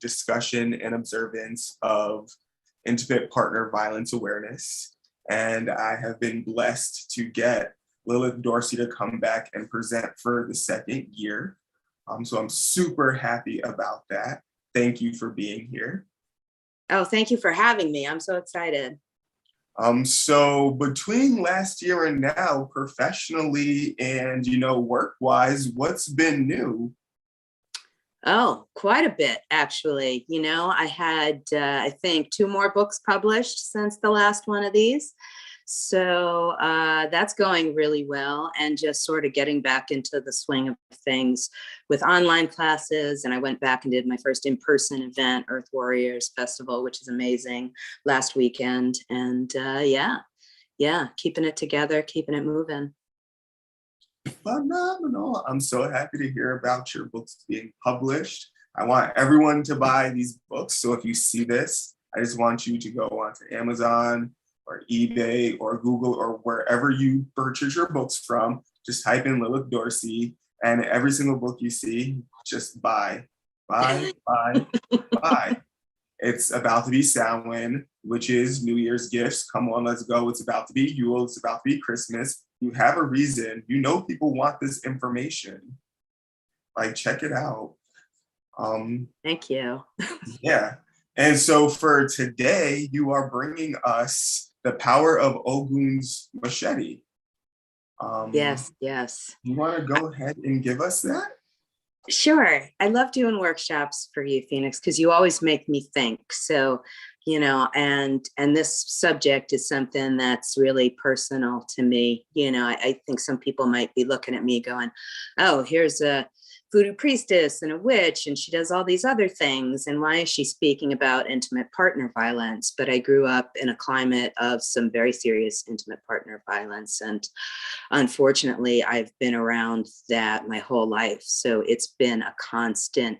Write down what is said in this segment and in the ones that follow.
discussion and observance of intimate partner violence awareness. And I have been blessed to get Lilith Dorsey to come back and present for the second year. So I'm super happy about that. Thank you for being here. Oh, thank you for having me. I'm so excited. So between last year and now, professionally and, work-wise, what's been new? Oh, quite a bit, actually. I had, I think, 2 more books published since the last one of these. So that's going really well, and just sort of getting back into the swing of things with online classes. And I went back and did my first in-person event, Earth Warriors Festival, which is amazing, last weekend. And yeah, keeping it together, keeping it moving. Phenomenal. I'm so happy to hear about your books being published. I want everyone to buy these books. So if you see this, I just want you to go onto Amazon or eBay or Google or wherever you purchase your books from. Just type in Lilith Dorsey, and every single book you see, just buy. It's about to be Samhain, which is New Year's gifts. Come on, let's go. It's about to be Yule. It's about to be Christmas. You have a reason. People want this information. Check it out. Thank you. Yeah. And so for today, you are bringing us The Power of Ogun's Machete. Yes. You want to go ahead and give us that? Sure. I love doing workshops for you, Phoenix, because you always make me think. So, and this subject is something that's really personal to me. I think some people might be looking at me going, oh, here's a voodoo priestess and a witch, and she does all these other things. And why is she speaking about intimate partner violence? But I grew up in a climate of some very serious intimate partner violence. And unfortunately, I've been around that my whole life. So it's been a constant,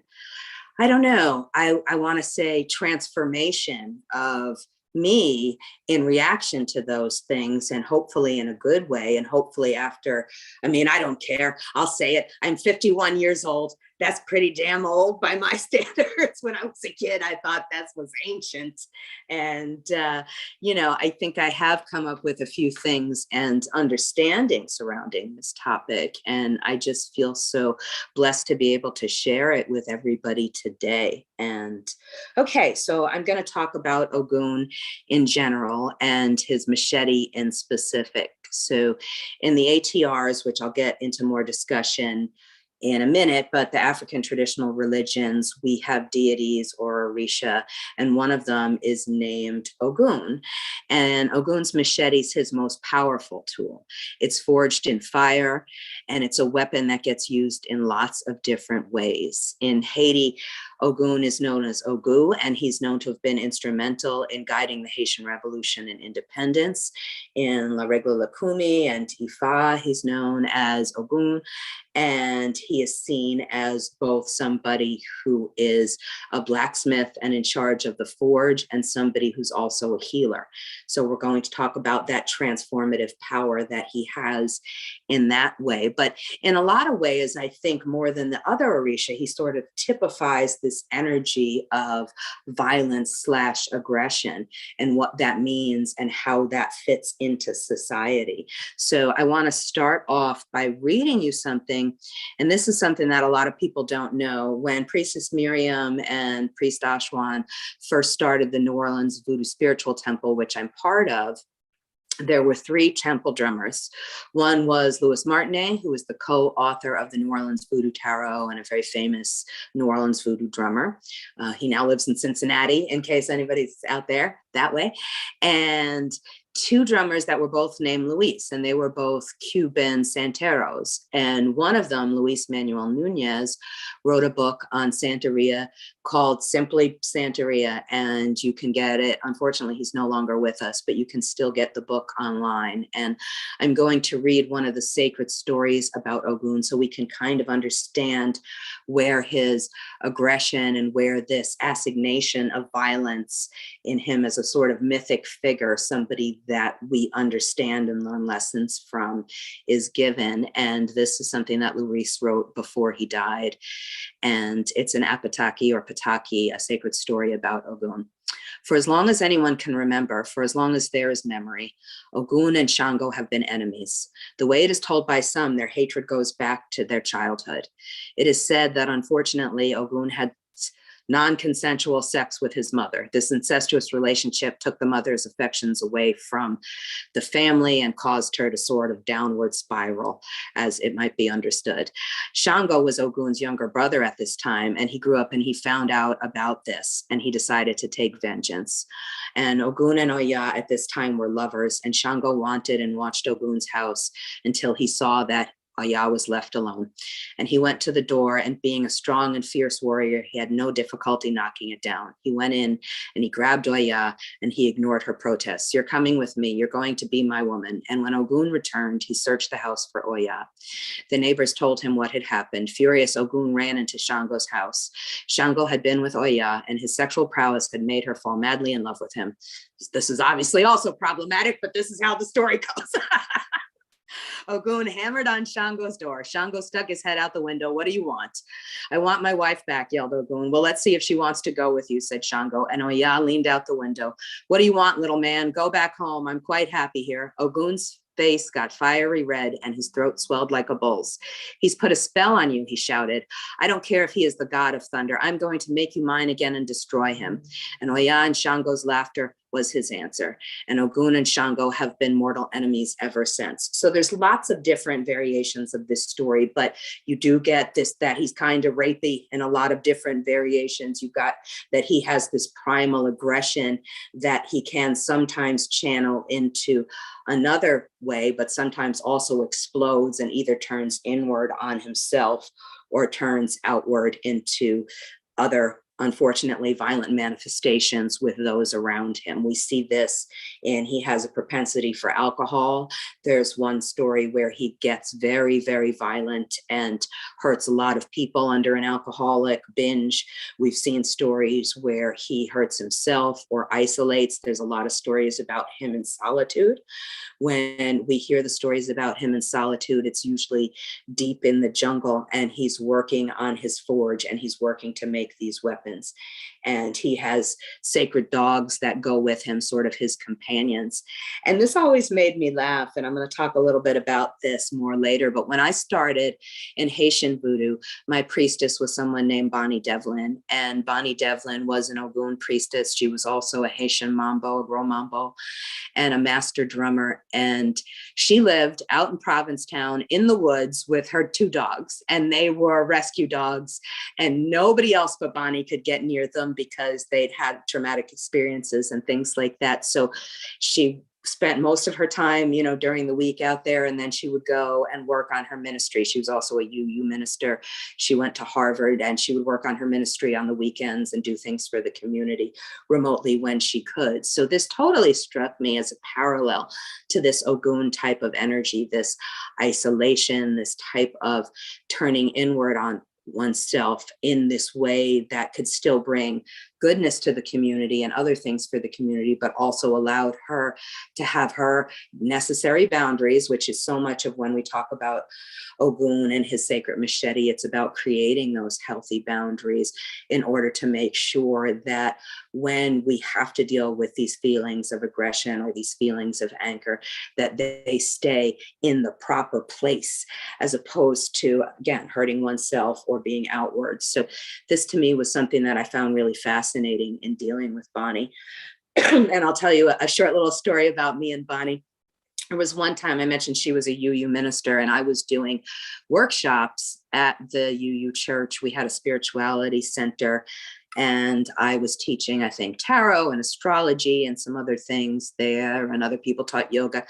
I don't know, I want to say transformation of me in reaction to those things, and hopefully in a good way. And hopefully after, I don't care, I'll say it, I'm 51 years old. That's pretty damn old by my standards. When I was a kid, I thought that was ancient. And, I think I have come up with a few things and understanding surrounding this topic. And I just feel so blessed to be able to share it with everybody today. And okay, so I'm going to talk about Ogun in general and his machete in specific. So in the ATRs, which I'll get into more discussion in a minute, but the African traditional religions, we have deities or orisha, and one of them is named Ogun. And Ogun's machete is his most powerful tool. It's forged in fire, and it's a weapon that gets used in lots of different ways. In Haiti, Ogun is known as Ogu, and he's known to have been instrumental in guiding the Haitian Revolution and independence. In La Regla Lacumi and Ifa, he's known as Ogun, and he is seen as both somebody who is a blacksmith and in charge of the forge, and somebody who's also a healer. So we're going to talk about that transformative power that he has in that way. But in a lot of ways, I think more than the other orisha, he sort of typifies this energy of violence / aggression and what that means and how that fits into society. So I want to start off by reading you something. And this is something that a lot of people don't know. When Priestess Miriam and Priest Ashwan first started the New Orleans Voodoo Spiritual Temple, which I'm part of, there were 3 temple drummers. One was Louis Martinet, who was the co-author of the New Orleans Voodoo Tarot and a very famous New Orleans voodoo drummer. He now lives in Cincinnati, in case anybody's out there that way. And 2 drummers that were both named Luis, and they were both Cuban Santeros. And one of them, Luis Manuel Nunez, wrote a book on Santeria called Simply Santeria, and you can get it. Unfortunately, he's no longer with us, but you can still get the book online. And I'm going to read one of the sacred stories about Ogun so we can kind of understand where his aggression and where this assignation of violence in him as a sort of mythic figure, somebody that we understand and learn lessons from is given. And this is something that Luis wrote before he died. And it's an apataki or pataki, a sacred story about Ogun. For as long as anyone can remember, for as long as there is memory, Ogun and Shango have been enemies. The way it is told by some, their hatred goes back to their childhood. It is said that unfortunately, Ogun had non-consensual sex with his mother. This incestuous relationship took the mother's affections away from the family and caused her to sort of downward spiral, as it might be understood. Shango was Ogun's younger brother at this time, and he grew up and he found out about this, and he decided to take vengeance. And Ogun and Oya at this time were lovers, and Shango wanted and watched Ogun's house until he saw that Oya was left alone. And he went to the door, and being a strong and fierce warrior, he had no difficulty knocking it down. He went in and he grabbed Oya, and he ignored her protests. "You're coming with me. You're going to be my woman." And when Ogun returned, he searched the house for Oya. The neighbors told him what had happened. Furious, Ogun ran into Shango's house. Shango had been with Oya, and his sexual prowess had made her fall madly in love with him. This is obviously also problematic, but this is how the story goes. Ogun hammered on Shango's door. Shango stuck his head out the window. "What do you want?" "I want my wife back," yelled Ogun. "Well, let's see if she wants to go with you," said Shango. And Oya leaned out the window. "What do you want, little man? Go back home. I'm quite happy here." Ogun's face got fiery red and his throat swelled like a bull's. "He's put a spell on you," he shouted. "I don't care if he is the god of thunder. I'm going to make you mine again and destroy him." And Oya and Shango's laughter was his answer. And Ogun and Shango have been mortal enemies ever since. So there's lots of different variations of this story, but you do get this, that he's kind of rapey in a lot of different variations. You've got that he has this primal aggression that he can sometimes channel into another way, but sometimes also explodes and either turns inward on himself or turns outward into other, unfortunately, violent manifestations with those around him. We see this, and he has a propensity for alcohol. There's one story where he gets very, very violent and hurts a lot of people under an alcoholic binge. We've seen stories where he hurts himself or isolates. There's a lot of stories about him in solitude. When we hear the stories about him in solitude, it's usually deep in the jungle, and he's working on his forge, and he's working to make these weapons. And he has sacred dogs that go with him, sort of his companions. And this always made me laugh. And I'm going to talk a little bit about this more later. But when I started in Haitian voodoo, my priestess was someone named Bonnie Devlin. And Bonnie Devlin was an Ogun priestess. She was also a Haitian mambo, a gros mambo, and a master drummer. And she lived out in Provincetown in the woods with her two dogs. And they were rescue dogs. And nobody else but Bonnie could get near them because they'd had traumatic experiences and things like that. So she spent most of her time, during the week out there, and then she would go and work on her ministry. She was also a UU minister. She went to Harvard, and she would work on her ministry on the weekends and do things for the community remotely when she could. So this totally struck me as a parallel to this Ogun type of energy, this isolation, this type of turning inward on oneself in this way that could still bring goodness to the community and other things for the community, but also allowed her to have her necessary boundaries, which is so much of when we talk about Ogun and his sacred machete. It's about creating those healthy boundaries in order to make sure that when we have to deal with these feelings of aggression or these feelings of anger, that they stay in the proper place, as opposed to, again, hurting oneself or being outward. So this to me was something that I found really fascinating in dealing with Bonnie. And I'll tell you a short little story about me and Bonnie. There was one time I mentioned she was a UU minister, and I was doing workshops at the UU church. We had a spirituality center, and I was teaching, I think, tarot and astrology and some other things there, and other people taught yoga,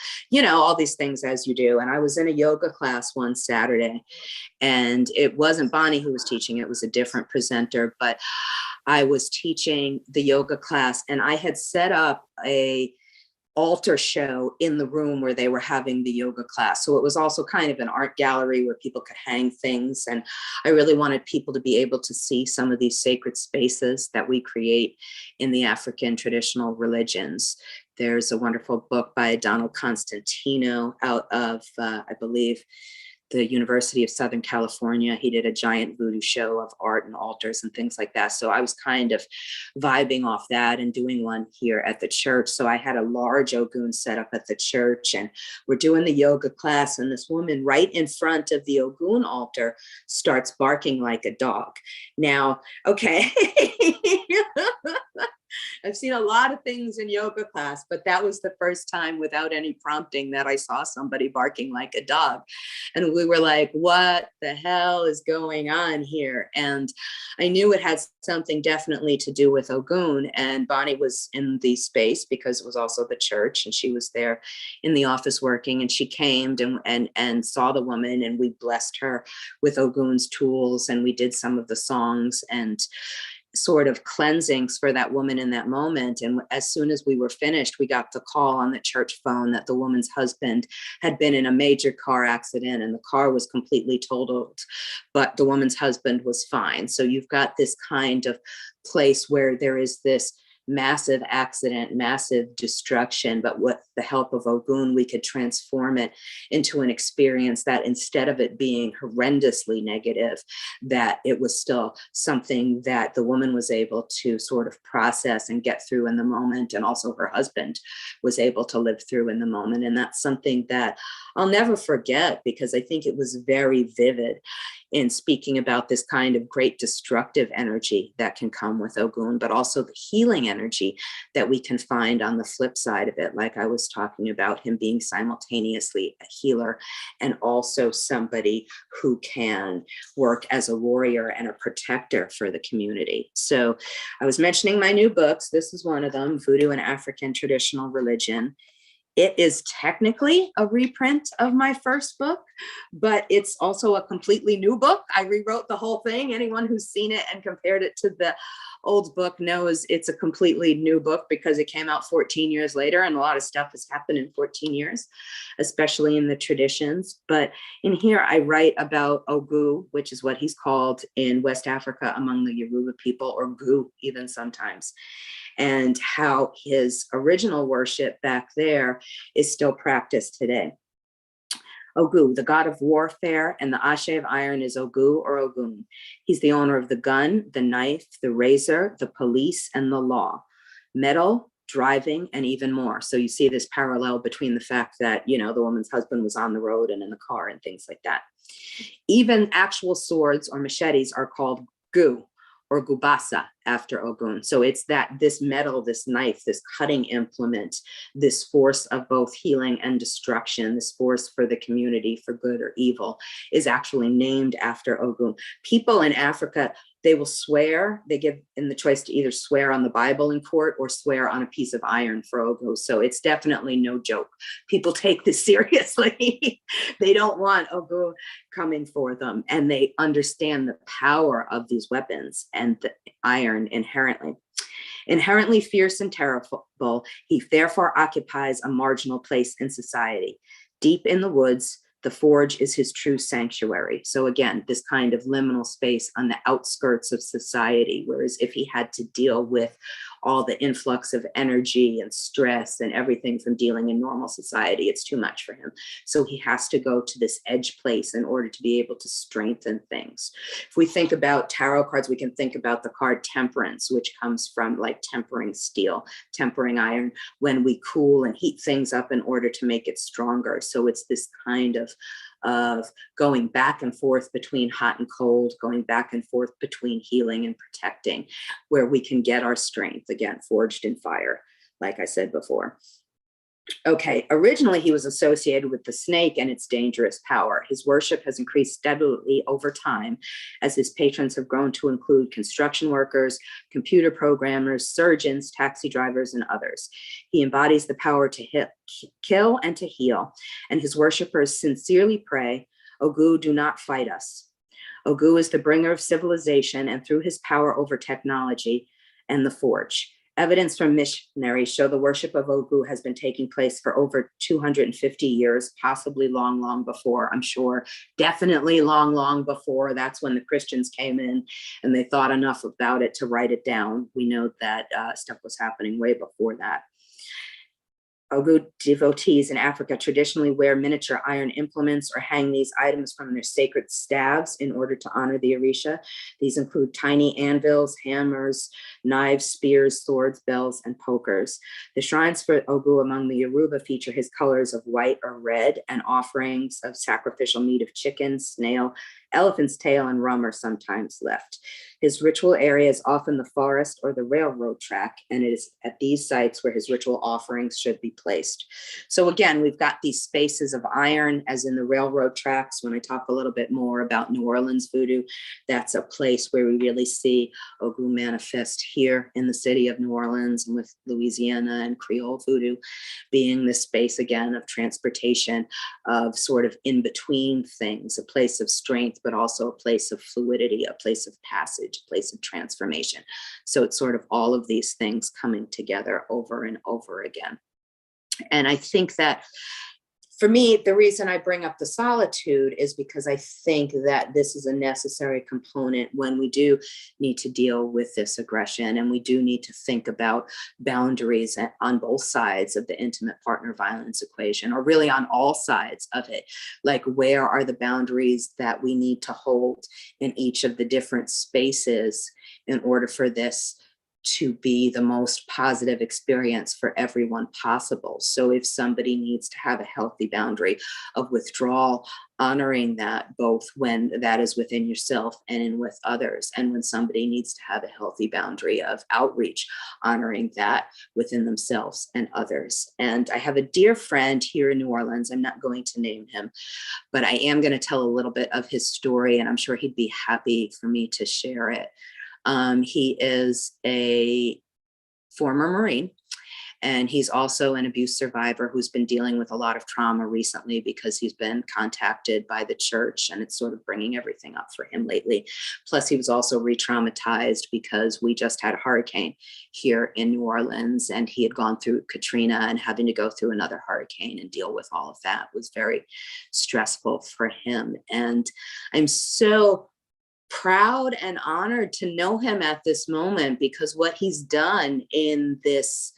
all these things as you do. And I was in a yoga class one Saturday, and it wasn't Bonnie who was teaching, it was a different presenter, but I was teaching the yoga class, and I had set up a altar show in the room where they were having the yoga class. So it was also kind of an art gallery where people could hang things. And I really wanted people to be able to see some of these sacred spaces that we create in the African traditional religions. There's a wonderful book by Donald Constantino out of, I believe, the University of Southern California. He did a giant voodoo show of art and altars and things like that. So I was kind of vibing off that and doing one here at the church. So I had a large Ogun set up at the church, and we're doing the yoga class. And this woman right in front of the Ogun altar starts barking like a dog. Now, okay. I've seen a lot of things in yoga class, but that was the first time without any prompting that I saw somebody barking like a dog. And we were like, what the hell is going on here? And I knew it had something definitely to do with Ogun. And Bonnie was in the space because it was also the church, and she was there in the office working, and she came and saw the woman, and we blessed her with Ogun's tools, and we did some of the songs and sort of cleansings for that woman in that moment. And as soon as we were finished, we got the call on the church phone that the woman's husband had been in a major car accident, and the car was completely totaled, but the woman's husband was fine. So you've got this kind of place where there is this massive accident, massive destruction, but with the help of Ogun, we could transform it into an experience that, instead of it being horrendously negative, that it was still something that the woman was able to sort of process and get through in the moment, and also her husband was able to live through in the moment. And that's something that I'll never forget, because I think it was very vivid in speaking about this kind of great destructive energy that can come with Ogun, but also the healing energy that we can find on the flip side of it. Like I was talking about, him being simultaneously a healer and also somebody who can work as a warrior and a protector for the community. So I was mentioning my new books. This is one of them, Voodoo and African Traditional Religion. It is technically a reprint of my first book, but it's also a completely new book. I rewrote the whole thing. Anyone who's seen it and compared it to the old book knows it's a completely new book, because it came out 14 years later, and a lot of stuff has happened in 14 years, especially in the traditions. But in here, I write about Ogu, which is what he's called in West Africa among the Yoruba people, or Gu even sometimes, and how his original worship back there is still practiced today. Ogu, the god of warfare, and the ashe of iron is Ogu or Ogun. He's the owner of the gun, the knife, the razor, the police, and the law, metal, driving, and even more. So you see this parallel between the fact that, you know, the woman's husband was on the road and in the car and things like that. Even actual swords or machetes are called gu or gubasa after Ogun. So it's that this metal, this knife, this cutting implement, this force of both healing and destruction, this force for the community, for good or evil, is actually named after Ogun. People in Africa, they will swear, they give in the choice to either swear on the Bible in court or swear on a piece of iron for Ogun. So it's definitely no joke. People take this seriously. They don't want Ogun coming for them, and they understand the power of these weapons and the iron inherently. Inherently fierce and terrible, he therefore occupies a marginal place in society. Deep in the woods, the forge is his true sanctuary. So again, this kind of liminal space on the outskirts of society, whereas if he had to deal with all the influx of energy and stress and everything from dealing in normal society, it's too much for him. So he has to go to this edge place in order to be able to strengthen things. If we think about tarot cards, we can think about the card Temperance, which comes from like tempering steel, tempering iron, when we cool and heat things up in order to make it stronger. So it's this kind of going back and forth between hot and cold, going back and forth between healing and protecting, where we can get our strength, again, forged in fire, like I said before. Okay, originally he was associated with the snake and its dangerous power. His worship has increased steadily over time as his patrons have grown to include construction workers, computer programmers, surgeons, taxi drivers, and others. He embodies the power to kill and to heal, and his worshipers sincerely pray, Ogu, do not fight us. Ogu is the bringer of civilization, and through his power over technology and the forge, Evidence from missionaries show the worship of Ogun has been taking place for over 250 years, possibly long, long before, I'm sure, definitely long, long before. That's when the Christians came in and they thought enough about it to write it down. We know that stuff was happening way before that. Ogun devotees in Africa traditionally wear miniature iron implements or hang these items from their sacred staves in order to honor the Orisha. These include tiny anvils, hammers, knives, spears, swords, bells, and pokers. The shrines for Ogun among the Yoruba feature his colors of white or red, and offerings of sacrificial meat of chicken, snail, elephant's tail, and rum are sometimes left. His ritual area is often the forest or the railroad track, and it is at these sites where his ritual offerings should be placed. So again, we've got these spaces of iron, as in the railroad tracks. When I talk a little bit more about New Orleans voodoo, that's a place where we really see Ogun manifest here in the city of New Orleans, and with Louisiana and Creole voodoo being this space again of transportation, of sort of in between things, a place of strength, but also a place of fluidity, a place of passage, a place of transformation. So it's sort of all of these things coming together over and over again. And I think that for me, the reason I bring up the solitude is because I think that this is a necessary component when we do need to deal with this aggression, and we do need to think about boundaries on both sides of the intimate partner violence equation, or really on all sides of it. Like, where are the boundaries that we need to hold in each of the different spaces in order for this to be the most positive experience for everyone possible. So if somebody needs to have a healthy boundary of withdrawal, honoring that both when that is within yourself and in with others. And when somebody needs to have a healthy boundary of outreach, honoring that within themselves and others. And I have a dear friend here in New Orleans. I'm not going to name him, but I am going to tell a little bit of his story, and I'm sure he'd be happy for me to share it. He is a former Marine, and he's also an abuse survivor who's been dealing with a lot of trauma recently because he's been contacted by the church, and it's sort of bringing everything up for him lately. Plus, he was also re-traumatized because we just had a hurricane here in New Orleans, and he had gone through Katrina, and having to go through another hurricane and deal with all of that was very stressful for him. And I'm so proud and honored to know him at this moment, because what he's done in this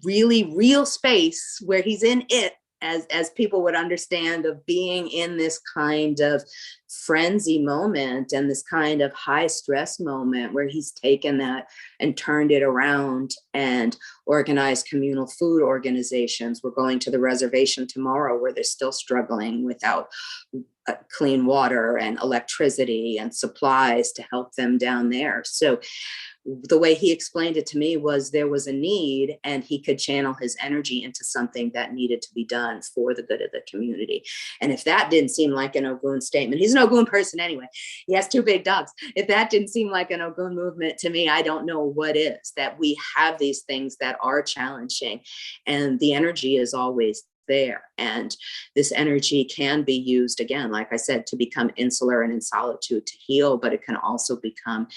really real space where he's in it, as people would understand, of being in this kind of frenzy moment and this kind of high stress moment, where he's taken that and turned it around and organized communal food organizations. We're going to the reservation tomorrow where they're still struggling without clean water and electricity and supplies to help them down there. So the way he explained it to me was there was a need, and he could channel his energy into something that needed to be done for the good of the community. And if that didn't seem like an Ogun statement, he's an Ogun person anyway. He has 2 big dogs. If that didn't seem like an Ogun movement to me, I don't know what is. That we have these things that are challenging, and the energy is always there. And this energy can be used, again, like I said, to become insular and in solitude to heal, but it can also become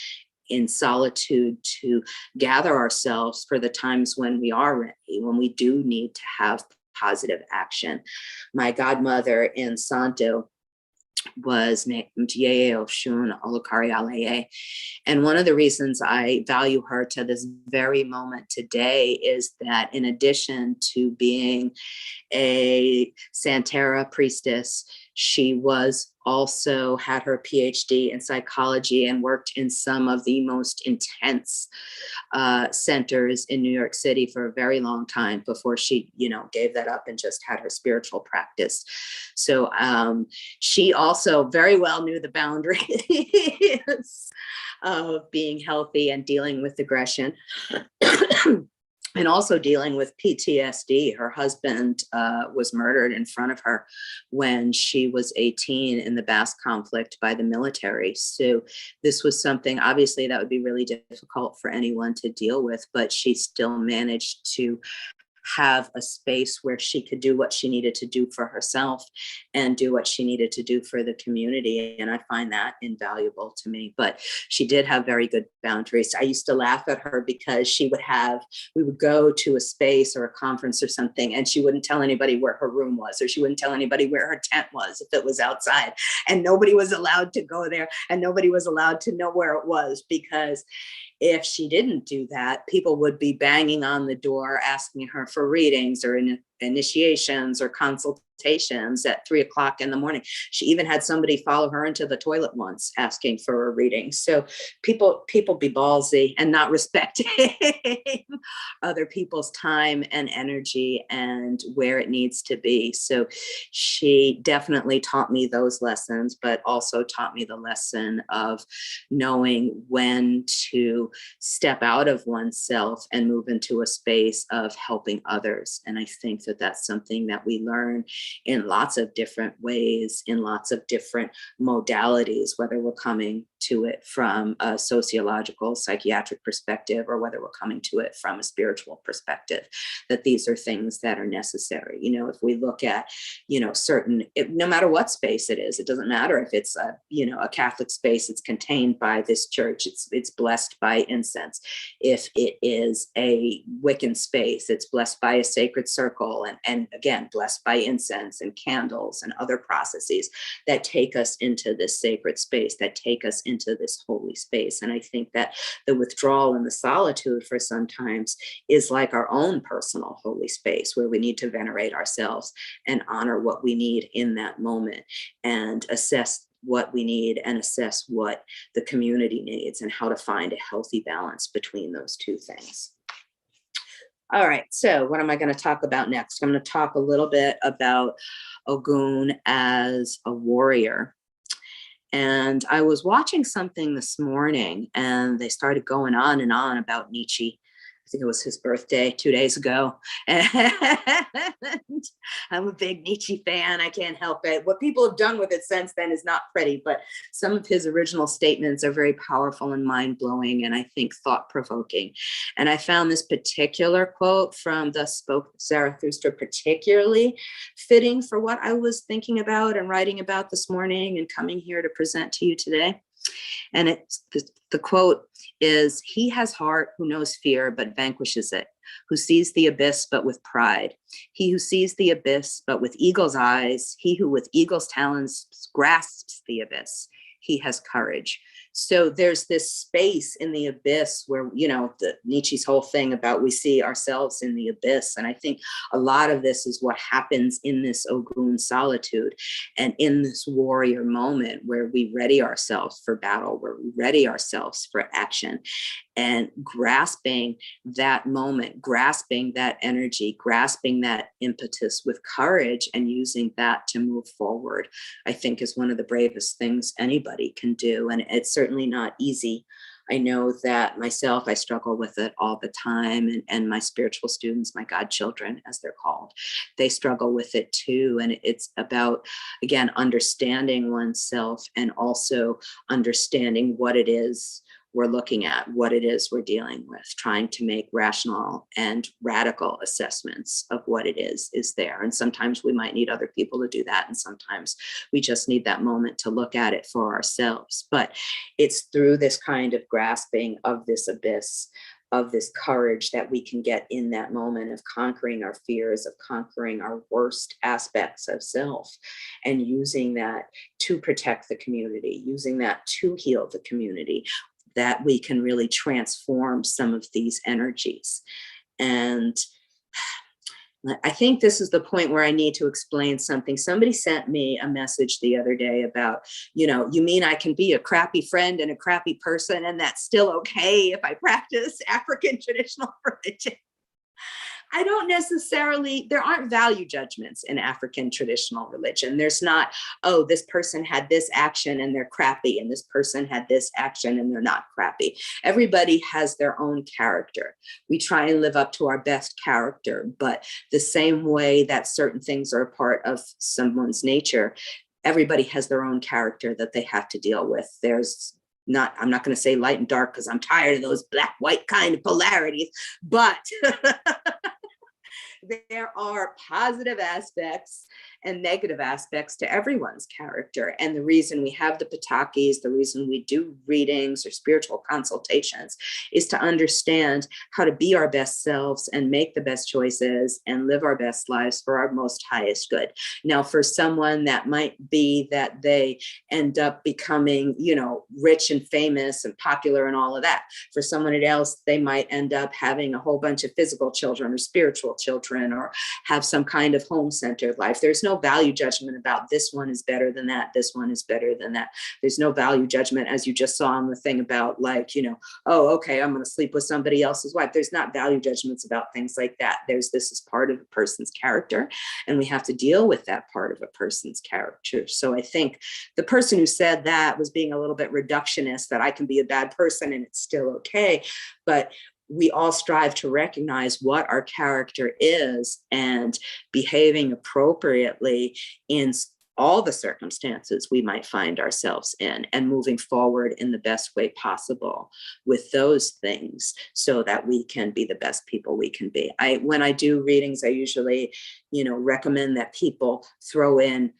in solitude to gather ourselves for the times when we are ready, when we do need to have positive action. My godmother in Santo was named Yeye Oshun Olukari. And one of the reasons I value her to this very moment today is that, in addition to being a Santera priestess, she was also had her PhD in psychology and worked in some of the most intense centers in New York City for a very long time before she, gave that up and just had her spiritual practice. So she also very well knew the boundaries of being healthy and dealing with aggression. And also dealing with PTSD. Her husband was murdered in front of her when she was 18 in the Basque conflict by the military. So this was something, obviously, that would be really difficult for anyone to deal with, but she still managed to have a space where she could do what she needed to do for herself and do what she needed to do for the community. And I find that invaluable to me. But she did have very good boundaries. I used to laugh at her because we would go to a space or a conference or something, and she wouldn't tell anybody where her room was, or she wouldn't tell anybody where her tent was if it was outside. And nobody was allowed to go there, and nobody was allowed to know where it was, because if she didn't do that, people would be banging on the door asking her for readings or initiations or consultations at 3:00 in the morning. She even had somebody follow her into the toilet once asking for a reading. So people be ballsy and not respecting other people's time and energy and where it needs to be. So she definitely taught me those lessons, but also taught me the lesson of knowing when to step out of oneself and move into a space of helping others. And I think that that's something that we learn in lots of different ways, in lots of different modalities, whether we're coming to it from a sociological, psychiatric perspective, or whether we're coming to it from a spiritual perspective, that these are things that are necessary. If we look at, no matter what space it is, it doesn't matter if it's a Catholic space, it's contained by this church, it's blessed by incense. If it is a Wiccan space, it's blessed by a sacred circle, and again, blessed by incense and candles and other processes that take us into this sacred space, that take us into this holy space. And I think that the withdrawal and the solitude for sometimes is like our own personal holy space, where we need to venerate ourselves and honor what we need in that moment and assess what we need and assess what the community needs and how to find a healthy balance between those two things. All right, so what am I going to talk about next? I'm going to talk a little bit about Ogun as a warrior. And I was watching something this morning, and they started going on and on about Nietzsche. I think it was his birthday 2 days ago. And I'm a big Nietzsche fan. I can't help it. What people have done with it since then is not pretty, but some of his original statements are very powerful and mind-blowing, and I think thought-provoking. And I found this particular quote from Thus Spoke Zarathustra particularly fitting for what I was thinking about and writing about this morning and coming here to present to you today. And the quote is, "He has heart who knows fear but vanquishes it, who sees the abyss but with pride. He who sees the abyss but with eagle's eyes, he who with eagle's talons grasps the abyss, he has courage." So there's this space in the abyss where, Nietzsche's whole thing about we see ourselves in the abyss. And I think a lot of this is what happens in this Ogun solitude and in this warrior moment where we ready ourselves for battle, where we ready ourselves for action, and grasping that moment, grasping that energy, grasping that impetus with courage and using that to move forward, I think is one of the bravest things anybody can do. And it's certainly not easy. I know that myself, I struggle with it all the time. And my spiritual students, my godchildren, as they're called, they struggle with it too. And it's about, again, understanding oneself and also understanding what it is we're looking at, what it is we're dealing with, trying to make rational and radical assessments of what it is there. And sometimes we might need other people to do that. And sometimes we just need that moment to look at it for ourselves. But it's through this kind of grasping of this abyss, of this courage, that we can get in that moment of conquering our fears, of conquering our worst aspects of self, and using that to protect the community, using that to heal the community, that we can really transform some of these energies. And I think this is the point where I need to explain something. Somebody sent me a message the other day about, you mean I can be a crappy friend and a crappy person, and that's still okay if I practice African traditional religion? I don't necessarily, there aren't value judgments in African traditional religion. There's not, oh, this person had this action and they're crappy, and this person had this action and they're not crappy. Everybody has their own character. We try and live up to our best character, but the same way that certain things are a part of someone's nature, everybody has their own character that they have to deal with. I'm not going to say light and dark because I'm tired of those black, white kind of polarities, but there are positive aspects and negative aspects to everyone's character. And the reason we have the Patakis, the reason we do readings or spiritual consultations is to understand how to be our best selves and make the best choices and live our best lives for our most highest good. Now, for someone, that might be that they end up becoming, rich and famous and popular and all of that. For someone else, they might end up having a whole bunch of physical children or spiritual children, or have some kind of home-centered life. There's no value judgment about this one is better than that, this one is better than that. There's no value judgment, as you just saw on the thing about oh, okay, I'm going to sleep with somebody else's wife. There's not value judgments about things like that. This is part of a person's character, and we have to deal with that part of a person's character. So I think the person who said that was being a little bit reductionist, that I can be a bad person and it's still okay. But we all strive to recognize what our character is and behaving appropriately in all the circumstances we might find ourselves in, and moving forward in the best way possible with those things so that we can be the best people we can be. When I do readings, I usually, recommend that people throw in,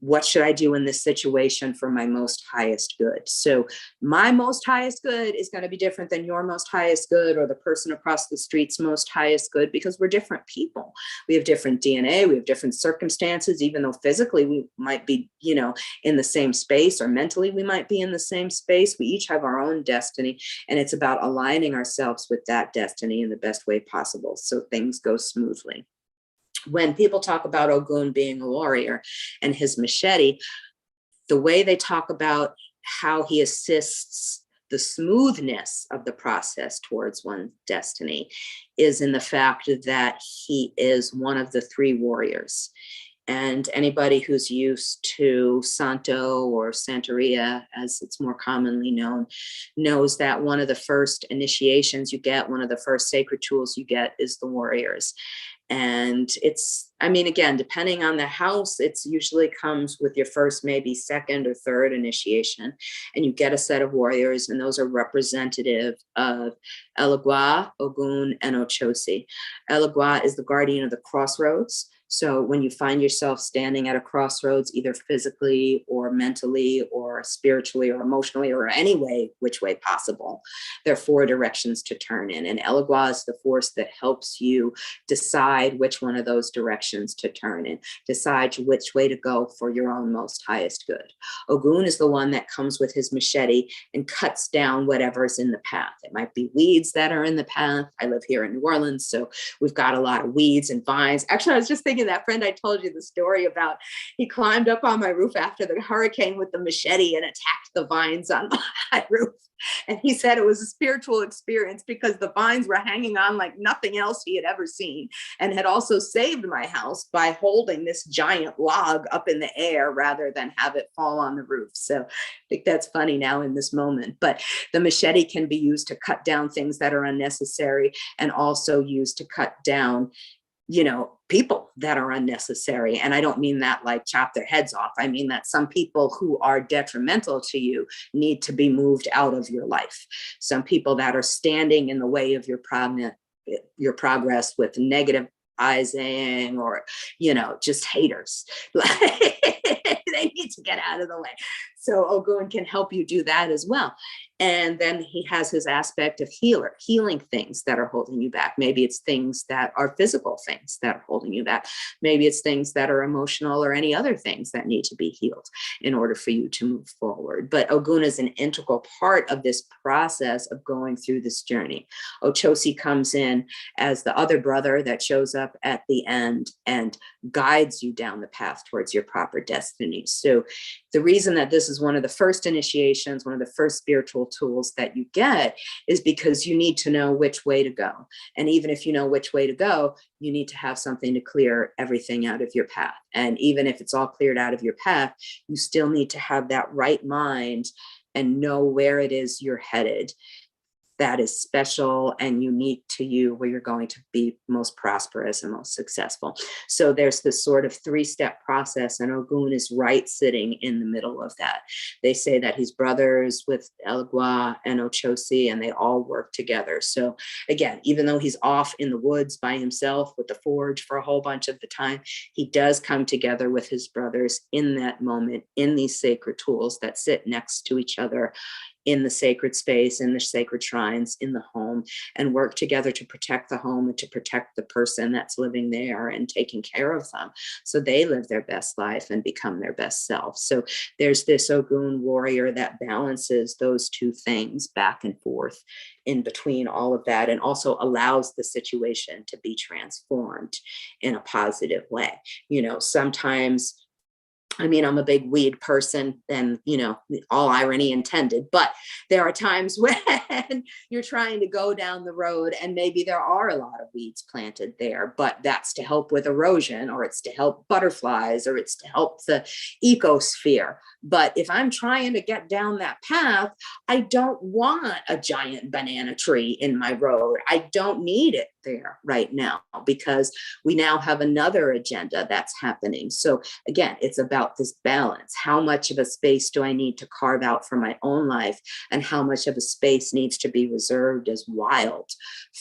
what should I do in this situation for my most highest good? So my most highest good is going to be different than your most highest good, or the person across the street's most highest good, because we're different people. We have different DNA, we have different circumstances, even though physically we might be, in the same space, or mentally we might be in the same space. We each have our own destiny, and it's about aligning ourselves with that destiny in the best way possible so things go smoothly. When people talk about Ogun being a warrior and his machete, the way they talk about how he assists the smoothness of the process towards one's destiny is in the fact that he is one of the three warriors. And anybody who's used to Santo or Santeria, as it's more commonly known, knows that one of the first initiations you get, one of the first sacred tools you get, is the warriors. And again, depending on the house, it's usually comes with your first, maybe second or third initiation, and you get a set of warriors, and those are representative of Elegua, Ogun, and Ochosi. Elegua is the guardian of the crossroads. So when you find yourself standing at a crossroads, either physically or mentally or spiritually or emotionally or any way, which way possible, there are four directions to turn in. And Elegua is the force that helps you decide which one of those directions to turn in, decide which way to go for your own most highest good. Ogun is the one that comes with his machete and cuts down whatever's in the path. It might be weeds that are in the path. I live here in New Orleans, so we've got a lot of weeds and vines. Actually, I was just thinking, that friend I told you the story about, he climbed up on my roof after the hurricane with the machete and attacked the vines on my roof. And he said it was a spiritual experience because the vines were hanging on like nothing else he had ever seen, and had also saved my house by holding this giant log up in the air rather than have it fall on the roof. So I think that's funny now in this moment. But the machete can be used to cut down things that are unnecessary, and also used to cut down people that are unnecessary. And I don't mean that like chop their heads off. I mean that some people who are detrimental to you need to be moved out of your life. Some people that are standing in the way of your progress with negativizing or, just haters. They need to get out of the way. So Ogun can help you do that as well. And then he has his aspect of healing things that are holding you back. Maybe it's things that are physical things that are holding you back. Maybe it's things that are emotional or any other things that need to be healed in order for you to move forward. But Ogun is an integral part of this process of going through this journey. Ochosi comes in as the other brother that shows up at the end and guides you down the path towards your proper destiny. So the reason that this is one of the first initiations, one of the first spiritual tools that you get, is because you need to know which way to go. And even if you know which way to go, you need to have something to clear everything out of your path. And even if it's all cleared out of your path, you still need to have that right mind and know where it is you're headed. that is special and unique to you, where you're going to be most prosperous and most successful. So there's this sort of 3-step process, and Ogun is right sitting in the middle of that. They say that he's brothers with Elgwa and Ochosi, and they all work together. So again, even though he's off in the woods by himself with the forge for a whole bunch of the time, he does come together with his brothers in that moment, in these sacred tools that sit next to each other in the sacred space, in the sacred shrines, in the home, and work together to protect the home and to protect the person that's living there and taking care of them, so they live their best life and become their best self. So there's this Ogun warrior that balances those two things back and forth in between all of that, and also allows the situation to be transformed in a positive way. Sometimes, I mean, I'm a big weed person, and, all irony intended, but there are times when you're trying to go down the road and maybe there are a lot of weeds planted there, but that's to help with erosion, or it's to help butterflies, or it's to help the ecosphere. But if I'm trying to get down that path, I don't want a giant banana tree in my road. I don't need it there right now, because we now have another agenda that's happening. So again, it's about this balance. How much of a space do I need to carve out for my own life, and how much of a space needs to be reserved as wild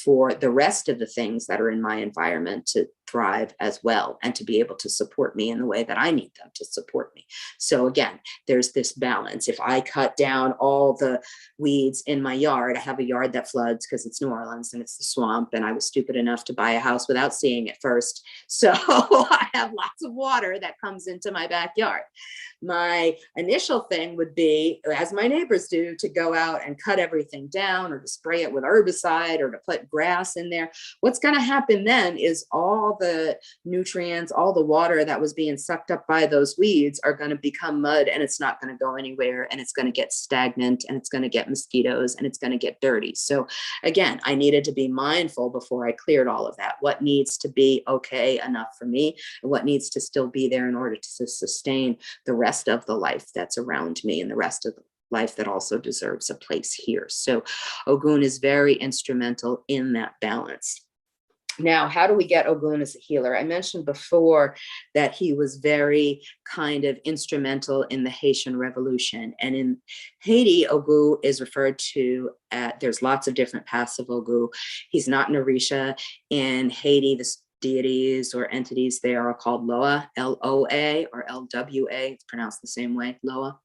for the rest of the things that are in my environment to thrive as well, and to be able to support me in the way that I need them to support me. So again, there's this balance. If I cut down all the weeds in my yard, I have a yard that floods because it's New Orleans and it's the swamp, and I was stupid enough to buy a house without seeing it first. So I have lots of water that comes into my backyard. My initial thing would be, as my neighbors do, to go out and cut everything down, or to spray it with herbicide, or to put grass in there. What's going to happen then is all the nutrients, all the water that was being sucked up by those weeds are going to become mud, and it's not going to go anywhere, and it's going to get stagnant, and it's going to get mosquitoes, and it's going to get dirty. So again, I needed to be mindful before I cleared all of that. What needs to be okay enough for me, and what needs to still be there in order to sustain the rest of the life that's around me, and the rest of the life that also deserves a place here. So Ogun is very instrumental in that balance. Now, how do we get Ogun as a healer? I mentioned before that he was very kind of instrumental in the Haitian Revolution. And in Haiti, Ogun is referred to, there's lots of different paths of Ogun. He's not an Orisha. In Haiti, the deities or entities there are called Loa, L-O-A, or L-W-A. It's pronounced the same way, Loa.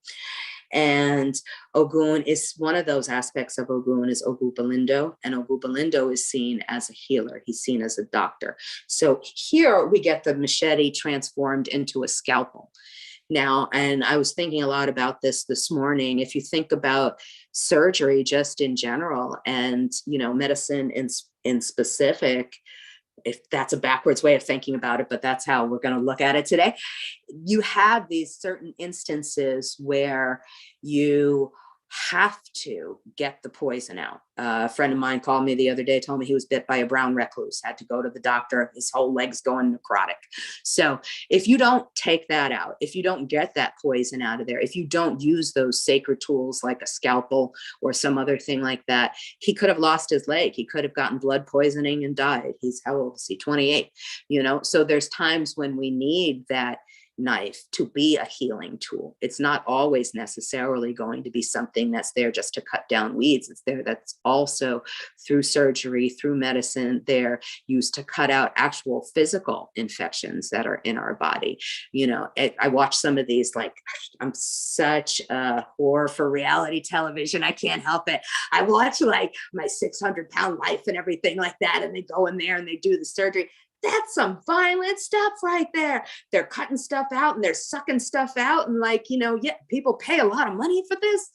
And Ogun is one of those aspects of Ogun is Ogun Balindo, and Ogun Balindo is seen as a healer. He's seen as a doctor. So here we get the machete transformed into a scalpel. Now, and I was thinking a lot about this morning. If you think about surgery just in general, and medicine in specific, if that's a backwards way of thinking about it, but that's how we're going to look at it today. You have these certain instances where you have to get the poison out. A friend of mine called me the other day, told me he was bit by a brown recluse, had to go to the doctor, his whole leg's going necrotic. So if you don't take that out, if you don't get that poison out of there, if you don't use those sacred tools like a scalpel or some other thing like that, he could have lost his leg. He could have gotten blood poisoning and died. He's, how old is he? 28, So there's times when we need that knife to be a healing tool. It's not always necessarily going to be something that's there just to cut down weeds. It's there that's also through surgery, through medicine, they're used to cut out actual physical infections that are in our body. I watch some of these, like, I'm such a whore for reality television. I can't help it. I watch like My 600-Pound Life and everything like that, and they go in there and they do the surgery. That's some violent stuff right there. They're cutting stuff out and they're sucking stuff out. And people pay a lot of money for this,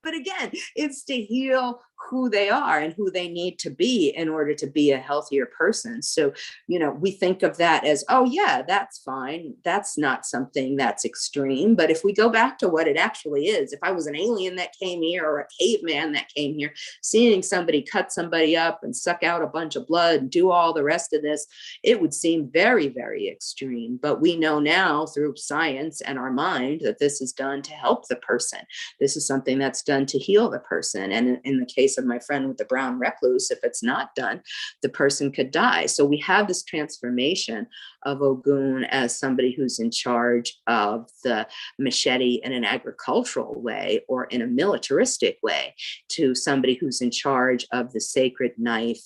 But again, it's to heal who they are and who they need to be in order to be a healthier person. So, we think of that as, oh yeah, that's fine. That's not something that's extreme. But if we go back to what it actually is, if I was an alien that came here or a caveman that came here, seeing somebody cut somebody up and suck out a bunch of blood and do all the rest of this, it would seem very, very extreme. But we know now through science and our mind that this is done to help the person. This is something that's done to heal the person. And in the case of my friend with the brown recluse, if it's not done, the person could die. So we have this transformation of Ogun as somebody who's in charge of the machete in an agricultural way or in a militaristic way, to somebody who's in charge of the sacred knife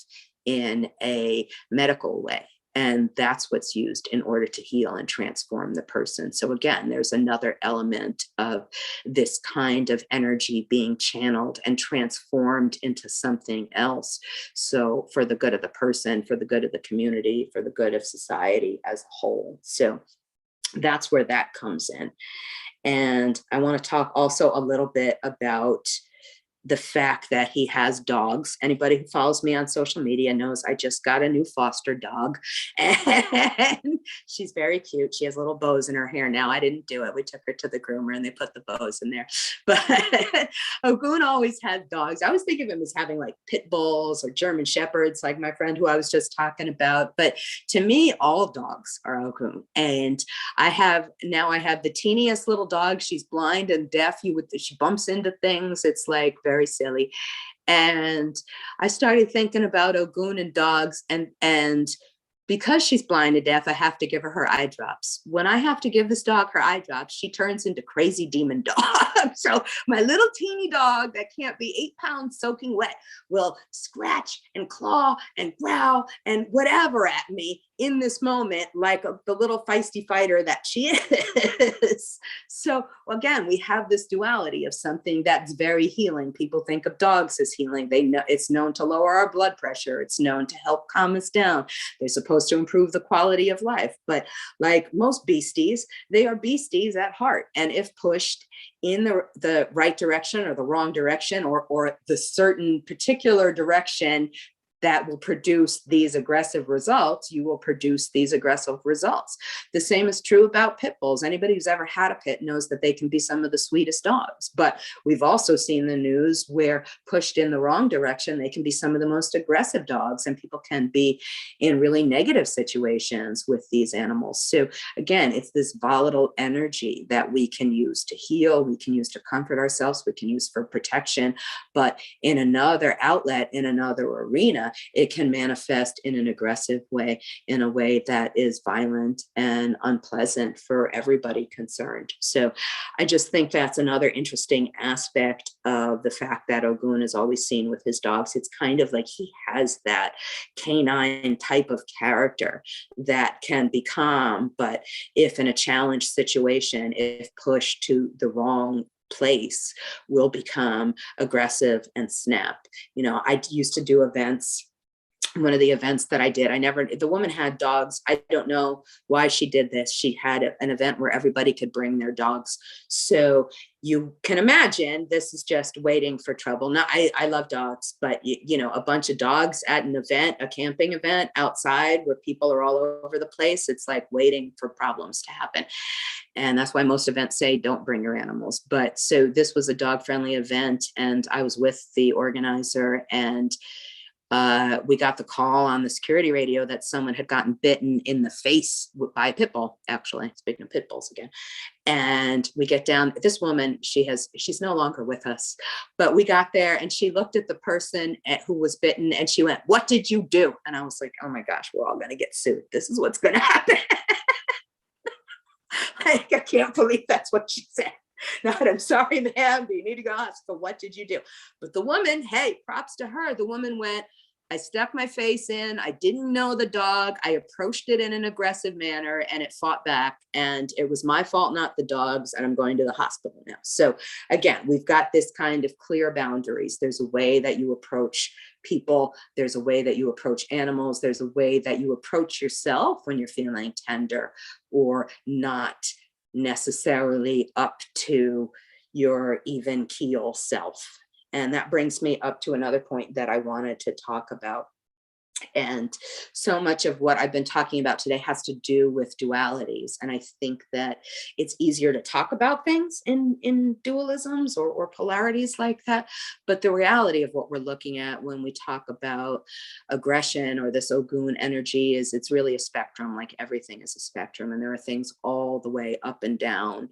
in a medical way. And that's what's used in order to heal and transform the person. So again, there's another element of this kind of energy being channeled and transformed into something else. So for the good of the person, for the good of the community, for the good of society as a whole. So that's where that comes in. And I want to talk also a little bit about the fact that he has dogs. Anybody who follows me on social media knows I just got a new foster dog, and she's very cute. She has little bows in her hair now. I didn't do it. We took her to the groomer and they put the bows in there. But Ogun always had dogs. I always think of him as having like pit bulls or German shepherds, like my friend who I was just talking about. But to me, all dogs are Ogun. And I have the teeniest little dog. She's blind and deaf. She bumps into things. It's like very silly. And I started thinking about Ogun and dogs, and because she's blind and deaf, I have to give her eye drops. When I have to give this dog her eye drops, she turns into crazy demon dog. So my little teeny dog that can't be 8 pounds soaking wet will scratch and claw and growl and whatever at me in this moment, like the little feisty fighter that she is. So again, we have this duality of something that's very healing. People think of dogs as healing. They know it's known to lower our blood pressure. It's known to help calm us down. They're supposed to improve the quality of life. But like most beasties, they are beasties at heart. And if pushed in the right direction or the wrong direction, or the certain particular direction that will produce these aggressive results, you will produce these aggressive results. The same is true about pit bulls. Anybody who's ever had a pit knows that they can be some of the sweetest dogs, but we've also seen the news where pushed in the wrong direction, they can be some of the most aggressive dogs, and people can be in really negative situations with these animals. So again, it's this volatile energy that we can use to heal, we can use to comfort ourselves, we can use for protection, but in another outlet, in another arena, it can manifest in an aggressive way, in a way that is violent and unpleasant for everybody concerned. So I just think that's another interesting aspect of the fact that Ogun is always seen with his dogs. It's kind of like he has that canine type of character that can be calm, but if in a challenged situation, if pushed to the wrong place, will become aggressive and snap. I used to do events. One of the events that I did, the woman had dogs. I don't know why she did this. She had an event where everybody could bring their dogs. So you can imagine this is just waiting for trouble. Now, I love dogs, but a bunch of dogs at an event, a camping event outside where people are all over the place, it's like waiting for problems to happen. And that's why most events say don't bring your animals. But so this was a dog-friendly event, and I was with the organizer, and we got the call on the security radio that someone had gotten bitten in the face by a pit bull, actually, speaking of pit bulls again. And we get down, this woman, she's no longer with us, but we got there and she looked at the person who was bitten and she went, "What did you do?" And I was like, oh my gosh, we're all going to get sued. This is what's going to happen. I can't believe that's what she said. Not, "I'm sorry, ma'am, you need to go ask, but what did you do?" But the woman, hey, props to her. The woman went, "I stuck my face in. I didn't know the dog. I approached it in an aggressive manner and it fought back. And it was my fault, not the dog's. And I'm going to the hospital now." So again, we've got this kind of clear boundaries. There's a way that you approach people. There's a way that you approach animals. There's a way that you approach yourself when you're feeling tender or not necessarily up to your even keel self. And that brings me up to another point that I wanted to talk about. And so much of what I've been talking about today has to do with dualities. And I think that it's easier to talk about things in dualisms or polarities like that. But the reality of what we're looking at when we talk about aggression or this Ogun energy is it's really a spectrum, like everything is a spectrum. And there are things all the way up and down,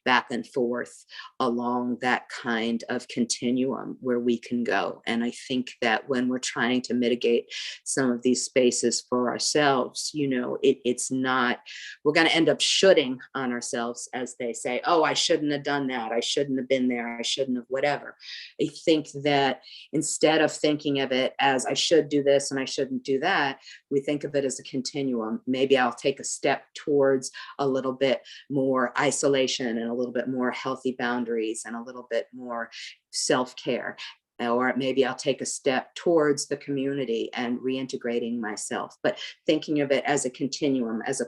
back and forth along that kind of continuum where we can go. And I think that when we're trying to mitigate some of these spaces for ourselves, it's not, we're going to end up shoulding on ourselves, as they say. Oh, I shouldn't have done that. I shouldn't have been there. I shouldn't have whatever. I think that instead of thinking of it as I should do this and I shouldn't do that, we think of it as a continuum. Maybe I'll take a step towards a little bit more isolation and a little bit more healthy boundaries and a little bit more self-care. Or maybe I'll take a step towards the community and reintegrating myself, but thinking of it as a continuum, as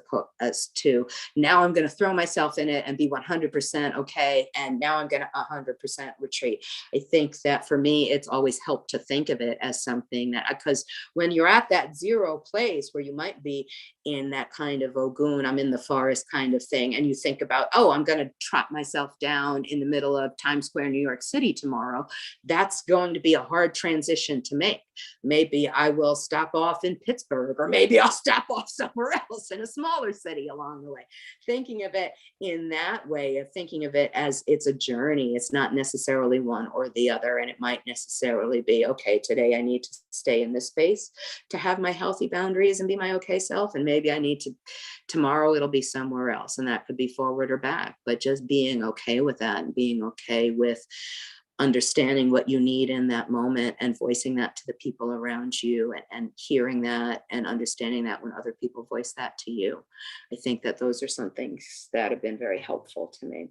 to now I'm going to throw myself in it and be 100% okay. And now I'm going to 100% retreat. I think that for me, it's always helped to think of it as something that, because when you're at that zero place where you might be in that kind of Ogun, I'm in the forest kind of thing, and you think about, oh, I'm going to trot myself down in the middle of Times Square, New York City tomorrow, that's going to be a hard transition to make. Maybe I will stop off in Pittsburgh, or maybe I'll stop off somewhere else in a smaller city along the way. Thinking of it in that way, of thinking of it as it's a journey, it's not necessarily one or the other. And it might necessarily be, okay, today I need to stay in this space to have my healthy boundaries and be my okay self. And maybe I need to, tomorrow it'll be somewhere else. And that could be forward or back, but just being okay with that and being okay with understanding what you need in that moment and voicing that to the people around you, and hearing that and understanding that when other people voice that to you. I think that those are some things that have been very helpful to me.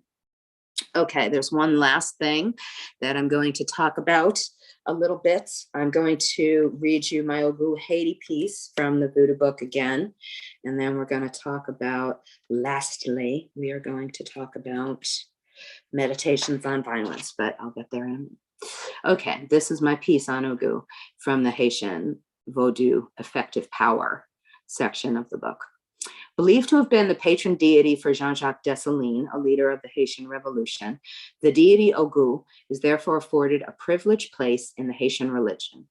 Okay, there's one last thing that I'm going to talk about a little bit. I'm going to read you my Ogu Haiti piece from the Buddha book again. And then we're going to talk about, lastly, we are going to talk about meditations on violence, but I'll get there in a minute. Okay, this is my piece on Ogu from the Haitian Vodou Effective Power section of the book. Believed to have been the patron deity for Jean-Jacques Dessalines, a leader of the Haitian Revolution, the deity Ogu is therefore afforded a privileged place in the Haitian religion.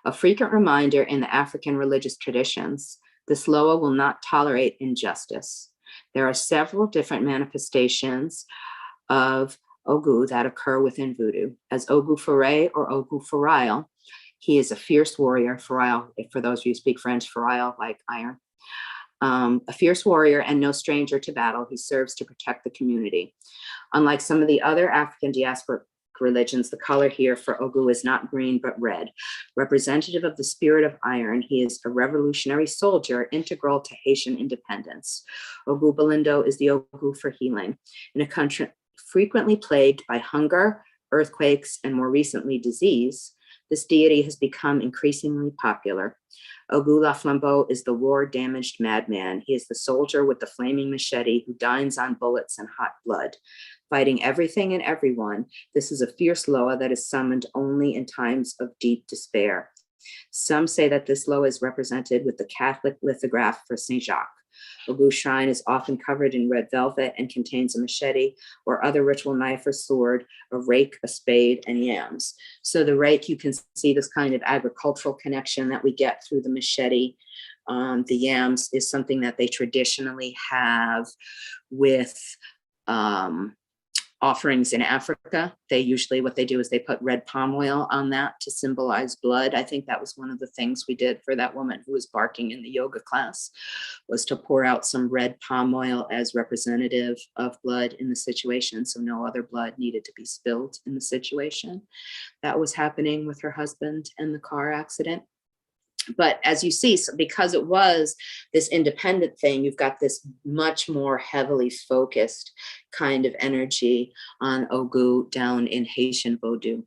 A frequent reminder in the African religious traditions, this Loa will not tolerate injustice. There are several different manifestations of Ogu that occur within Voodoo. As Ogu Foray or Ogu Forail, he is a fierce warrior. Forail, for those of you who speak French, Forail like iron. A fierce warrior and no stranger to battle, he serves to protect the community. Unlike some of the other African diasporic religions, the color here for Ogu is not green but red. Representative of the spirit of iron, he is a revolutionary soldier integral to Haitian independence. Ogu Balindo is the Ogu for healing. In a country frequently plagued by hunger, earthquakes, and more recently disease, this deity has become increasingly popular. Ogu La Flambeau is the war-damaged madman. He is the soldier with the flaming machete who dines on bullets and hot blood. Fighting everything and everyone, this is a fierce Loa that is summoned only in times of deep despair. Some say that this Loa is represented with the Catholic lithograph for Saint Jacques. Ogu's shrine is often covered in red velvet and contains a machete or other ritual knife or sword, a rake, a spade, and yams. So the rake, you can see this kind of agricultural connection that we get through the machete. The yams is something that they traditionally have with offerings in Africa. They usually, what they do is they put red palm oil on that to symbolize blood. I think that was one of the things we did for that woman who was barking in the yoga class, was to pour out some red palm oil as representative of blood in the situation, so no other blood needed to be spilled in the situation. That was happening with her husband and the car accident. But as you see, because it was this independent thing, you've got this much more heavily focused kind of energy on Ogu down in Haitian Vodou.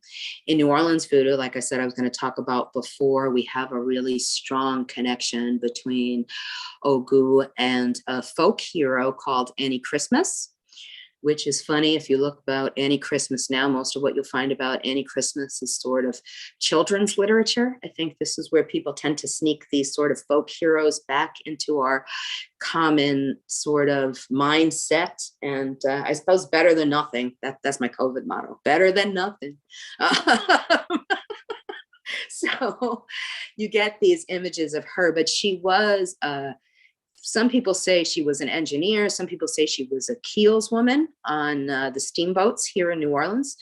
In New Orleans Voodoo, like I said, I was going to talk about before, we have a really strong connection between Ogu and a folk hero called Annie Christmas. which is funny. If you look about Annie Christmas now, most of what you'll find about Annie Christmas is sort of children's literature. I think this is where people tend to sneak these sort of folk heroes back into our common sort of mindset. And I suppose better than nothing. That's my COVID motto, better than nothing. So you get these images of her, but she was some people say she was an engineer. Some people say she was a keels woman on the steamboats here in New Orleans.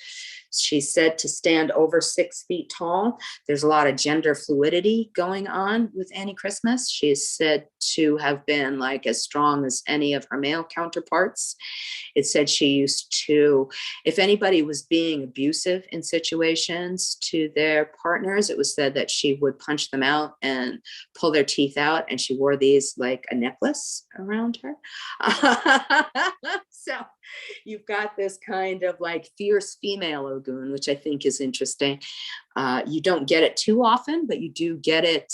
She's said to stand over 6 feet tall. There's a lot of gender fluidity going on with Annie Christmas. She is said to have been like as strong as any of her male counterparts. It said she used to, if anybody was being abusive in situations to their partners, it was said that she would punch them out and pull their teeth out. And she wore these like a necklace around her. So you've got this kind of like fierce female Ogun, which I think is interesting. You don't get it too often, but you do get it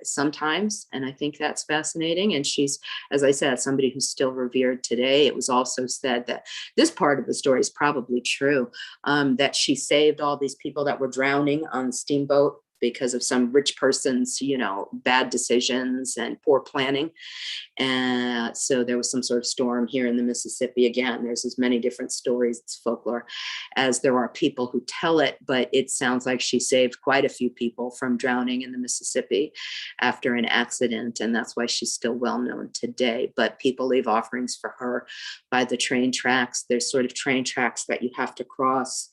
sometimes. And I think that's fascinating. And she's, as I said, somebody who's still revered today. It was also said that this part of the story is probably true, that she saved all these people that were drowning on the steamboat because of some rich person's, bad decisions and poor planning. And so there was some sort of storm here in the Mississippi. Again, there's as many different stories, it's folklore, as there are people who tell it, but it sounds like she saved quite a few people from drowning in the Mississippi after an accident. And that's why she's still well known today. But people leave offerings for her by the train tracks. There's sort of train tracks that you have to cross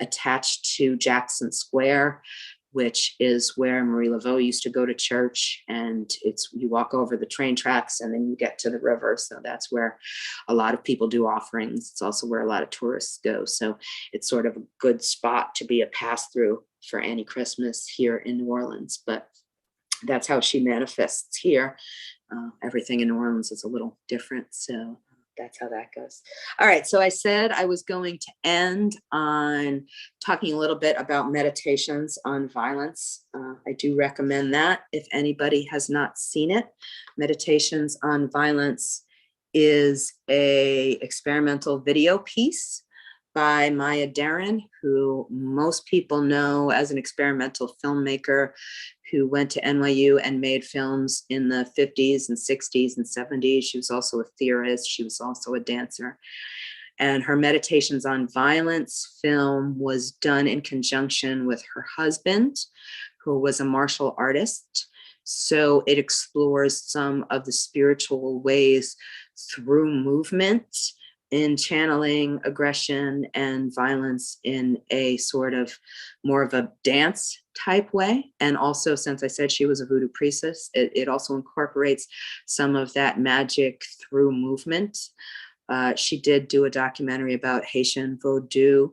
attached to Jackson Square, which is where Marie Laveau used to go to church. And you walk over the train tracks and then you get to the river. So that's where a lot of people do offerings. It's also where a lot of tourists go. So it's sort of a good spot to be a pass through for Annie Christmas here in New Orleans. But that's how she manifests here. Everything in New Orleans is a little different. So that's how that goes. All right. So I said I was going to end on talking a little bit about meditations on violence. I do recommend that if anybody has not seen it. Meditations on Violence is a experimental video piece by Maya Deren, who most people know as an experimental filmmaker who went to NYU and made films in the 50s and 60s and 70s. She was also a theorist. She was also a dancer. And her Meditations on Violence film was done in conjunction with her husband, who was a martial artist. So it explores some of the spiritual ways through movement in channeling aggression and violence in a sort of more of a dance type way. And also, since I said she was a voodoo priestess, it also incorporates some of that magic through movement. She did do a documentary about Haitian voodoo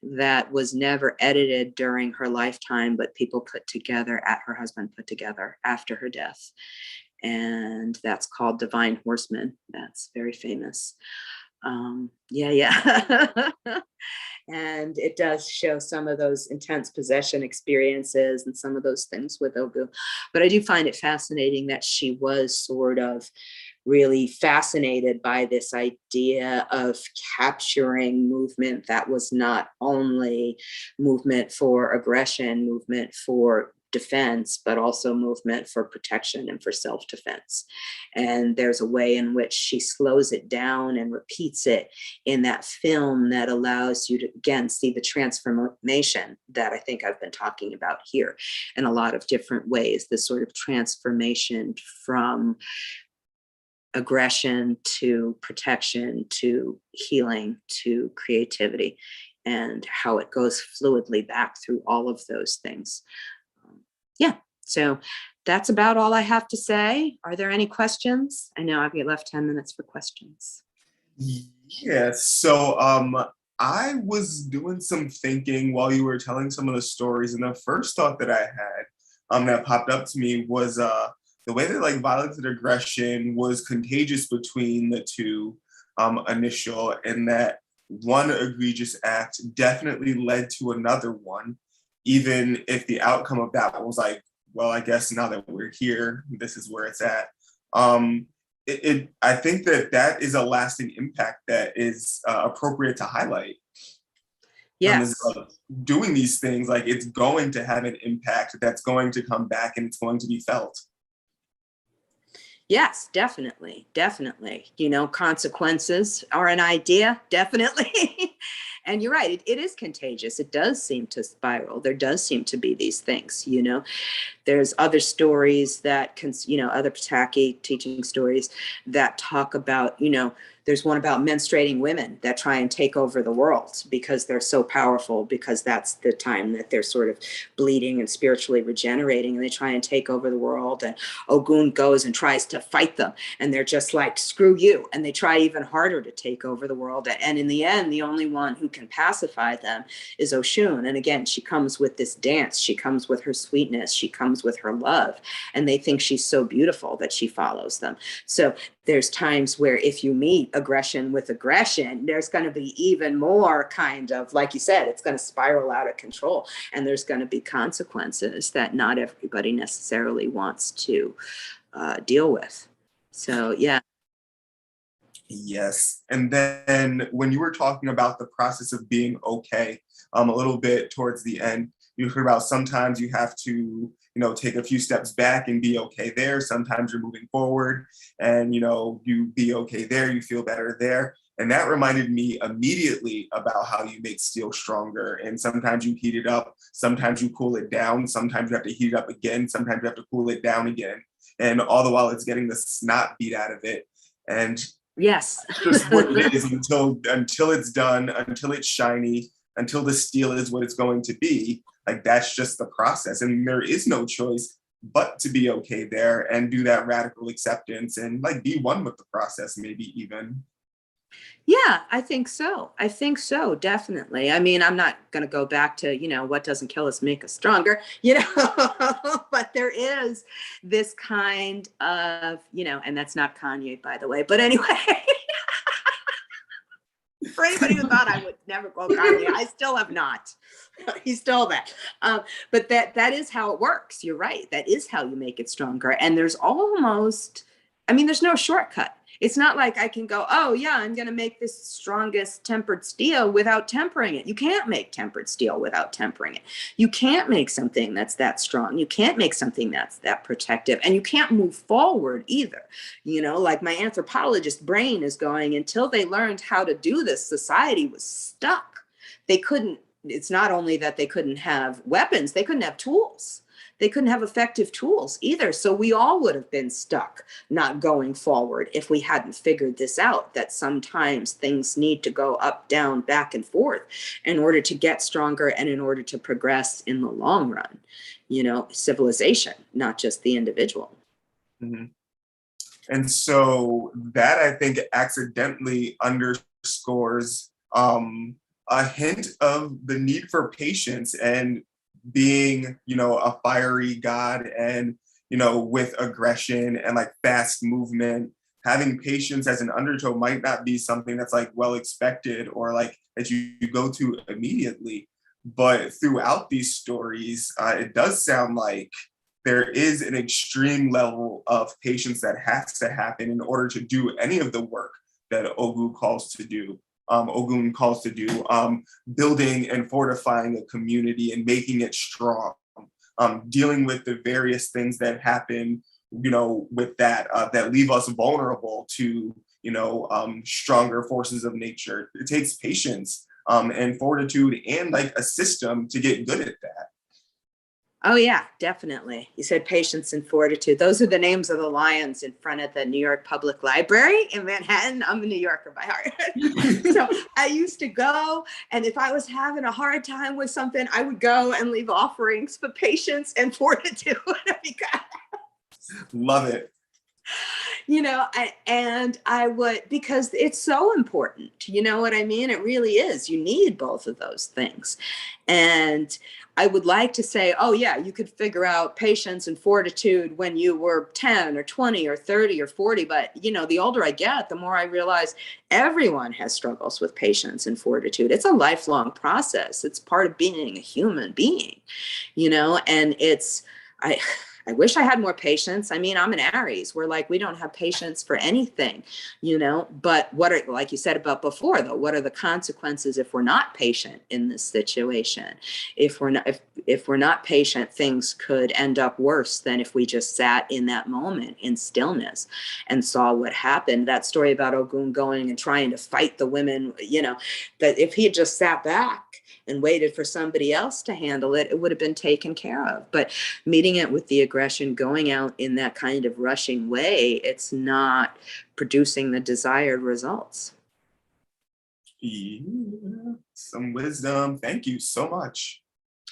that was never edited during her lifetime, but her husband put together after her death. And that's called Divine Horseman. That's very famous. Yeah. And it does show some of those intense possession experiences and some of those things with Ogun. But I do find it fascinating that she was sort of really fascinated by this idea of capturing movement that was not only movement for aggression, movement for defense, but also movement for protection and for self-defense. And there's a way in which she slows it down and repeats it in that film that allows you to, again, see the transformation that I think I've been talking about here in a lot of different ways, this sort of transformation from aggression to protection to healing to creativity, and how it goes fluidly back through all of those things. So that's about all I have to say. Are there any questions? I know I've got left 10 minutes for questions. Yeah, so I was doing some thinking while you were telling some of the stories, and the first thought that I had that popped up to me was the way that like violence and aggression was contagious between the two initial, and that one egregious act definitely led to another one, even if the outcome of that was like, well, I guess now that we're here, this is where it's at. I think that is a lasting impact that is appropriate to highlight. Yes. Doing these things, like, it's going to have an impact that's going to come back and it's going to be felt. Yes, definitely. Definitely. Consequences are an idea. Definitely. And you're right. It is contagious. It does seem to spiral. There does seem to be these things. There's other stories that other Pataki teaching stories that talk about, there's one about menstruating women that try and take over the world because they're so powerful, because that's the time that they're sort of bleeding and spiritually regenerating, and they try and take over the world. And Ogun goes and tries to fight them, and they're just like, screw you. And they try even harder to take over the world. And in the end, the only one who can pacify them is Oshun. And again, she comes with this dance. She comes with her sweetness. She comes with her love. And they think she's so beautiful that she follows them. So there's times where if you meet aggression with aggression, there's going to be even more kind of, like you said, it's going to spiral out of control. And there's going to be consequences that not everybody necessarily wants to deal with. So, yeah. Yes. And then when you were talking about the process of being okay, a little bit towards the end, you heard about sometimes you have to, take a few steps back and be okay there. Sometimes you're moving forward and, you be okay there, you feel better there. And that reminded me immediately about how you make steel stronger. And sometimes you heat it up, sometimes you cool it down, sometimes you have to heat it up again, sometimes you have to cool it down again. And all the while it's getting the snot beat out of it. And yes, just what it is until it's done, until it's shiny, until the steel is what it's going to be. Like, that's just the process. And there is no choice but to be okay there and do that radical acceptance and like be one with the process, maybe even. Yeah, I think so. Definitely. I mean, I'm not going to go back to, what doesn't kill us make us stronger, but there is this kind of, and that's not Kanye, by the way, but anyway. For anybody who thought I would never quote Kanye, I still have not. He stole that. But that is how it works. You're right. That is how you make it stronger. And there's no shortcut. It's not like I can go, oh yeah, I'm going to make this strongest tempered steel without tempering it. You can't make tempered steel without tempering it. You can't make something that's that strong. You can't make something that's that protective, and you can't move forward either. Like my anthropologist brain is going, until they learned how to do this, society was stuck. It's not only that they couldn't have weapons, they couldn't have tools. They couldn't have effective tools either. So we all would have been stuck not going forward if we hadn't figured this out, that sometimes things need to go up, down, back and forth in order to get stronger and in order to progress in the long run, civilization, not just the individual. Mm-hmm. And so that, I think, accidentally underscores a hint of the need for patience and being, a fiery god and, with aggression and like fast movement. Having patience as an undertow might not be something that's like well expected or like that you go to immediately. But throughout these stories, it does sound like there is an extreme level of patience that has to happen in order to do any of the work that Ogun calls to do. Building and fortifying a community and making it strong, dealing with the various things that happen, with that leave us vulnerable to, stronger forces of nature. It takes patience and fortitude and like a system to get good at that. Oh, yeah, definitely. You said patience and fortitude. Those are the names of the lions in front of the New York Public Library in Manhattan. I'm a New Yorker by heart. So I used to go, and if I was having a hard time with something, I would go and leave offerings for patience and fortitude. Love it. I would, because it's so important. You know what I mean? It really is. You need both of those things. And I would like to say, oh yeah, you could figure out patience and fortitude when you were 10 or 20 or 30 or 40. But, the older I get, the more I realize everyone has struggles with patience and fortitude. It's a lifelong process. It's part of being a human being, and I wish I had more patience. I mean, I'm an Aries. We're like, we don't have patience for anything, you know, but what are, like you said about before though, what are the consequences if we're not patient in this situation? If we're not patient, things could end up worse than if we just sat in that moment in stillness and saw what happened. That story about Ogun going and trying to fight the women, you know, that if he had just sat back and waited for somebody else to handle it, it would have been taken care of. But meeting it with the aggression, going out in that kind of rushing way, it's not producing the desired results. Yeah, some wisdom. Thank you so much.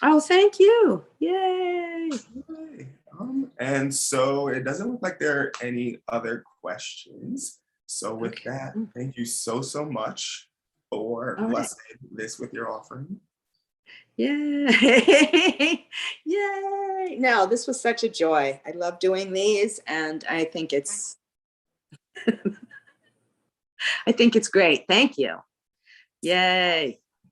Oh, thank you. Yay. Okay. And so it doesn't look like there are any other questions. So with that, thank you so, so much for blessing this with your offering. Yay. Yay. No, this was such a joy. I love doing these, and I think it's I think it's great. Thank you. Yay.